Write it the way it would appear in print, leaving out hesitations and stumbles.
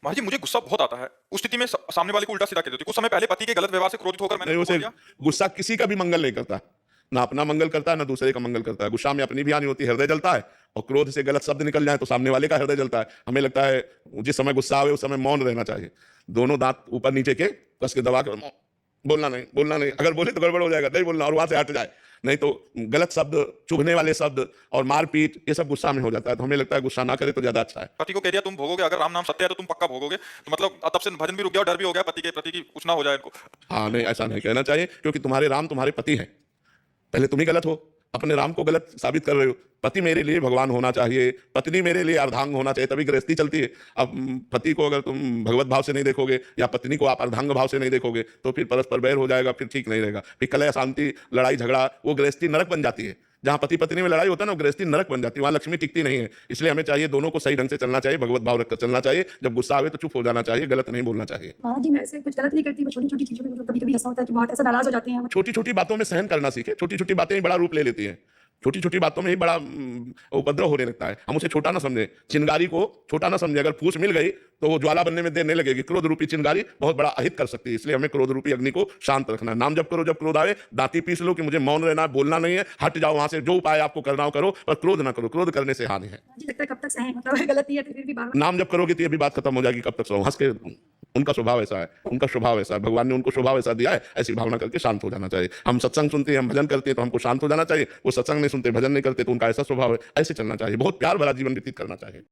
महाराज जी मुझे गुस्सा बहुत आता है। उस स्थिति में सामने वाले को उल्टा सीधा कह देती हूँ। कुछ समय पहले पति के गलत व्यवहार से क्रोधित होकर मैंने नहीं, उसको उसे बोल दिया। गुस्सा किसी का भी मंगल नहीं करता। ना अपना मंगल करता है, ना दूसरे का मंगल करता है। गुस्सा में अपनी भी हानि होती है, हृदय जलता है, और क्रोध से गलत शब्द निकल जाए तो सामने वाले का हृदय जलता है। हमें लगता है जिस समय गुस्सा आवे उस समय मौन रहना चाहिए। दोनों दांत ऊपर नीचे के कस के दबा कर बोलना नहीं, बोलना नहीं। अगर बोले तो गड़बड़ हो जाएगा, नहीं बोलना, और वहां से हट जाए। नहीं तो गलत शब्द, चुभने वाले शब्द और मारपीट, ये सब गुस्सा में हो जाता है। तो हमें लगता है गुस्सा ना करे तो ज्यादा अच्छा है। पति को कह दिया तुम भोगोगे, अगर राम नाम सत्य है तो तुम पक्का भोगोगे। तो मतलब तब से भजन भी रुक गया और डर भी हो गया पति के प्रति कि कुछ ना हो जाए इनको। हाँ, नहीं, ऐसा नहीं कहना चाहिए, क्योंकि तुम्हारे राम तुम्हारे पति हैं। पहले तुम ही गलत हो, अपने राम को गलत साबित कर रहे हो। पति मेरे लिए भगवान होना चाहिए, पत्नी मेरे लिए अर्धांग होना चाहिए, तभी गृहस्थी चलती है। अब पति को अगर तुम भगवत भाव से नहीं देखोगे या पत्नी को आप अर्धांग भाव से नहीं देखोगे तो फिर परस्पर बैर हो जाएगा, फिर ठीक नहीं रहेगा। फिर कलह, अशांति, लड़ाई झगड़ा, वो गृहस्थी नरक बन जाती है। जहां पति पत्नी में लड़ाई होता है ना, गृहस्थी नरक बन जाती है, वहां लक्ष्मी टिकती नहीं है। इसलिए हमें चाहिए दोनों को सही ढंग से चलना चाहिए, भगवत भाव रखकर चलना चाहिए। जब गुस्सा आवे तो चुप हो जाना चाहिए, गलत नहीं बोलना चाहिए। हाँ जी, मैं ऐसे कुछ गलत नहीं करती, बस छोटी-छोटी चीज़ों में मतलब कभी-कभी ऐसा होता है कि बहुत ऐसा नाराज़ हो जाते हैं। छोटी छोटी बातों में सहन करना सीखे। छोटी छोटी बातें ही बड़ा रूप ले लेती हैं। छोटी छोटी बातों में ही बड़ा उपद्रव होने लगता है। हम उसे छोटा ना समझें, चिंगारी को छोटा ना समझें। अगर फूस मिल गई तो वो ज्वाला बनने में देर नहीं लगेगी। क्रोध रूपी चिंगारी बहुत बड़ा अहित कर सकती है। इसलिए हमें क्रोध रूपी अग्नि को शांत रखना है। नाम जप करो, जब क्रोध आए दांती पीस लो कि मुझे मौन रहना है, बोलना नहीं है, हट जाओ वहां से। जो उपाय आपको करना हो करो, पर क्रोध ना करो। क्रोध करने से हानि है। मुझे लगता है कब तक सहें, मतलब गलती है तो फिर भी बार-बार। नाम जब करोगे तो ये भी बात खत्म हो जाएगी, कब तक सो हंस के। उनका स्वभाव ऐसा है, उनका स्वभाव ऐसा है, भगवान ने उनको स्वभाव ऐसा दिया है। ऐसी भावना करके शांत हो जाना चाहिए। हम सत्संग सुनते हैं, हम भजन करते हैं तो हमको शांत हो जाना चाहिए। वो सत्संग नहीं सुनते, भजन नहीं करते तो उनका ऐसा स्वभाव है, ऐसे चलना चाहिए। बहुत प्यार भरा जीवन व्यतीत करना चाहिए।